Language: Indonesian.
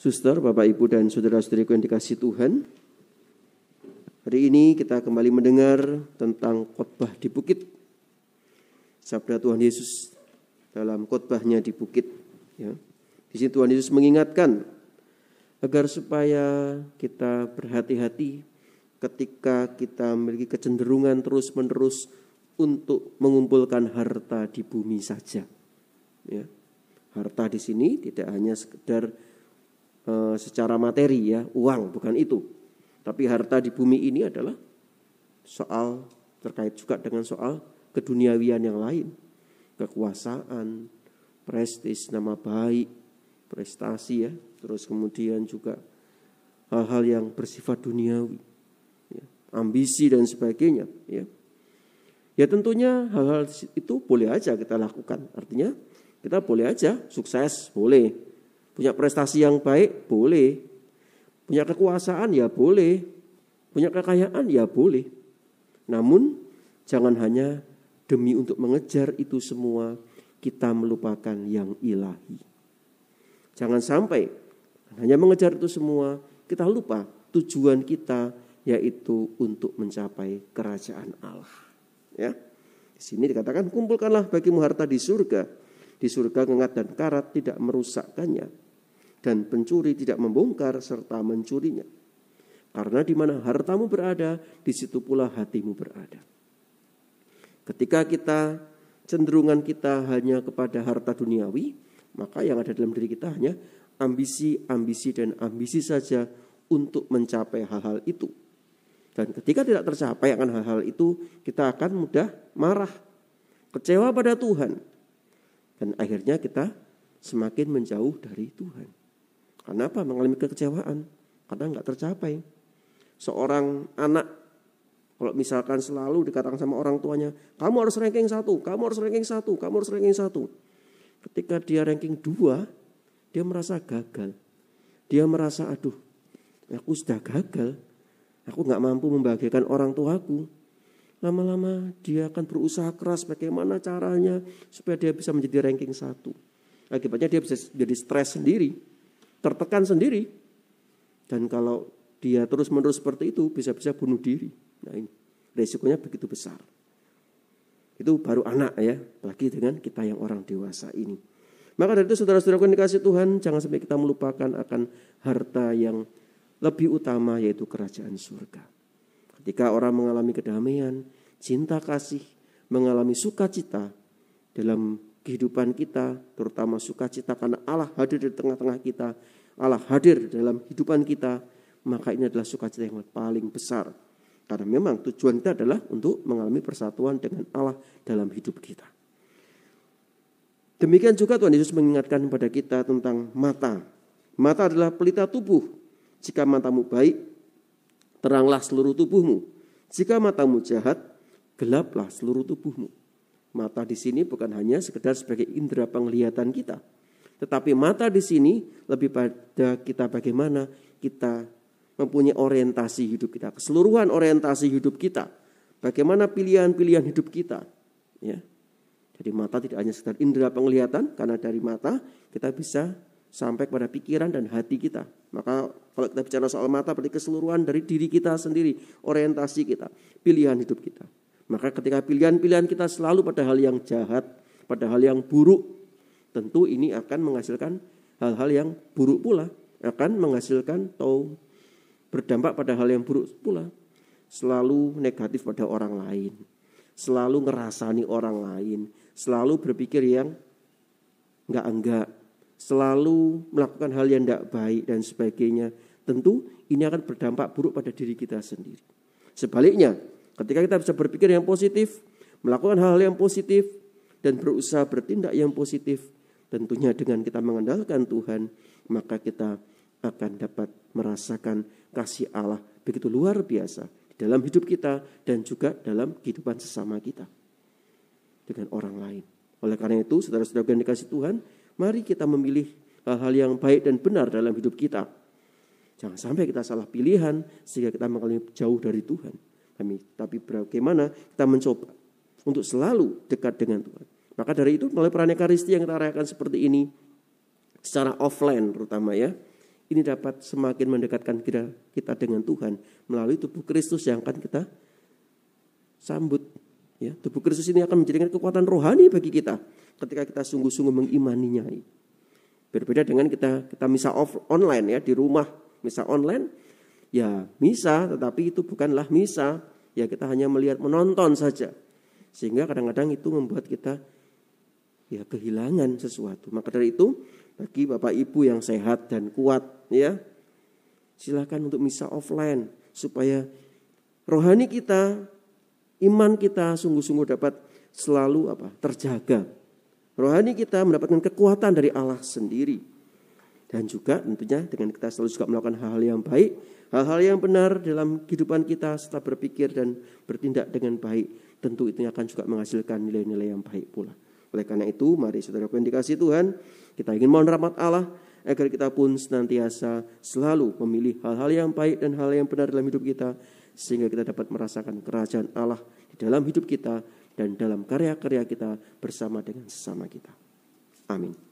Suster, Bapak, Ibu, dan saudara-saudariku yang dikasihi Tuhan, hari ini kita kembali mendengar tentang khotbah di bukit. Sabda Tuhan Yesus dalam khotbahnya di bukit. Ya. Di sini Tuhan Yesus mengingatkan agar supaya kita berhati-hati ketika kita memiliki kecenderungan terus-menerus untuk mengumpulkan harta di bumi saja. Ya. Harta di sini tidak hanya sekedar secara materi, ya, uang, bukan itu. Tapi harta di bumi ini adalah soal terkait juga dengan soal keduniawian yang lain. Kekuasaan, prestis, nama baik, prestasi, ya. Terus kemudian juga hal-hal yang bersifat duniawi, ya, ambisi dan sebagainya. Ya tentunya hal-hal itu boleh aja kita lakukan. Artinya kita boleh aja sukses, boleh. Punya prestasi yang baik, boleh. Punya kekuasaan, ya boleh. Punya kekayaan, ya boleh. Namun, jangan hanya demi untuk mengejar itu semua, kita melupakan yang ilahi. Jangan sampai hanya mengejar itu semua, kita lupa tujuan kita, yaitu untuk mencapai kerajaan Allah. Ya. Di sini dikatakan, kumpulkanlah bagimu harta di surga. Di surga kengat dan karat tidak merusakkannya, dan pencuri tidak membongkar serta mencurinya. Karena di mana hartamu berada, di situ pula hatimu berada. Ketika kita cenderungan kita hanya kepada harta duniawi, maka yang ada dalam diri kita hanya ambisi, dan ambisi saja untuk mencapai hal-hal itu. Dan ketika tidak tercapai akan hal-hal itu, kita akan mudah marah, kecewa pada Tuhan. Dan akhirnya kita semakin menjauh dari Tuhan. Kenapa mengalami kekecewaan? Karena enggak tercapai. Seorang anak, kalau misalkan selalu dikatakan sama orang tuanya, kamu harus ranking 1, kamu harus ranking 1, kamu harus ranking 1. Ketika dia ranking 2, dia merasa gagal. Dia merasa, aduh, aku sudah gagal. Aku enggak mampu membahagiakan orang tuaku. Lama-lama dia akan berusaha keras bagaimana caranya supaya dia bisa menjadi ranking 1. Akibatnya dia bisa jadi stres sendiri, tertekan sendiri. Dan kalau dia terus-menerus seperti itu, bisa-bisa bunuh diri. Nah ini, resikonya begitu besar. Itu baru anak, ya, apalagi dengan kita yang orang dewasa ini. Maka dari itu saudara-saudara yang dikasihi Tuhan, jangan sampai kita melupakan akan harta yang lebih utama, yaitu kerajaan surga. Ketika orang mengalami kedamaian, cinta kasih, mengalami sukacita dalam kehidupan kita, terutama sukacita karena Allah hadir di tengah-tengah kita, Allah hadir dalam kehidupan kita, maka ini adalah sukacita yang paling besar. Karena memang tujuan kita adalah untuk mengalami persatuan dengan Allah dalam hidup kita. Demikian juga Tuhan Yesus mengingatkan kepada kita tentang mata. Mata adalah pelita tubuh. Jika matamu baik, teranglah seluruh tubuhmu. Jika matamu jahat, gelaplah seluruh tubuhmu. Mata di sini bukan hanya sekedar sebagai indera penglihatan kita, tetapi mata di sini lebih pada kita bagaimana kita mempunyai orientasi hidup kita, keseluruhan orientasi hidup kita, bagaimana pilihan-pilihan hidup kita. Ya. Jadi mata tidak hanya sekedar indera penglihatan, karena dari mata kita bisa sampai kepada pikiran dan hati kita. Maka kalau kita bicara soal mata, berarti keseluruhan dari diri kita sendiri, orientasi kita, pilihan hidup kita. Maka ketika pilihan-pilihan kita selalu pada hal yang jahat, pada hal yang buruk, tentu ini akan menghasilkan hal-hal yang buruk pula, akan menghasilkan atau berdampak pada hal yang buruk pula. Selalu negatif pada orang lain, selalu ngerasani orang lain, selalu berpikir yang enggak, selalu melakukan hal yang tidak baik dan sebagainya. Tentu ini akan berdampak buruk pada diri kita sendiri. Sebaliknya, ketika kita bisa berpikir yang positif, melakukan hal-hal yang positif, dan berusaha bertindak yang positif, tentunya dengan kita mengandalkan Tuhan, maka kita akan dapat merasakan kasih Allah begitu luar biasa di dalam hidup kita dan juga dalam kehidupan sesama kita dengan orang lain. Oleh karena itu, saudara-saudara yang dikasihi Tuhan, mari kita memilih hal-hal yang baik dan benar dalam hidup kita. Jangan sampai kita salah pilihan sehingga kita mengalami jauh dari Tuhan. Tapi bagaimana kita mencoba untuk selalu dekat dengan Tuhan. Maka dari itu melalui perayaan Ekaristi yang kita rayakan seperti ini, secara offline terutama, ya, ini dapat semakin mendekatkan kita dengan Tuhan melalui tubuh Kristus yang akan kita sambut. Ya, tubuh Kristus ini akan menjadikan kekuatan rohani bagi kita ketika kita sungguh-sungguh mengimaninya. Berbeda dengan kita misa online ya, di rumah misa online, ya misa tetapi itu bukanlah misa, ya kita hanya melihat menonton saja. Sehingga kadang-kadang itu membuat kita ya kehilangan sesuatu. Maka dari itu bagi Bapak Ibu yang sehat dan kuat ya, silakan untuk misa offline supaya rohani kita, iman kita sungguh-sungguh dapat selalu terjaga. Rohani kita mendapatkan kekuatan dari Allah sendiri. Dan juga tentunya dengan kita selalu juga melakukan hal-hal yang baik, hal-hal yang benar dalam kehidupan kita serta berpikir dan bertindak dengan baik, tentu itu akan juga menghasilkan nilai-nilai yang baik pula. Oleh karena itu, mari saudara yang dikasihi Tuhan, kita ingin mohon rahmat Allah agar kita pun senantiasa selalu memilih hal-hal yang baik dan hal yang benar dalam hidup kita, sehingga kita dapat merasakan kerajaan Allah di dalam hidup kita dan dalam karya-karya kita bersama dengan sesama kita. Amin.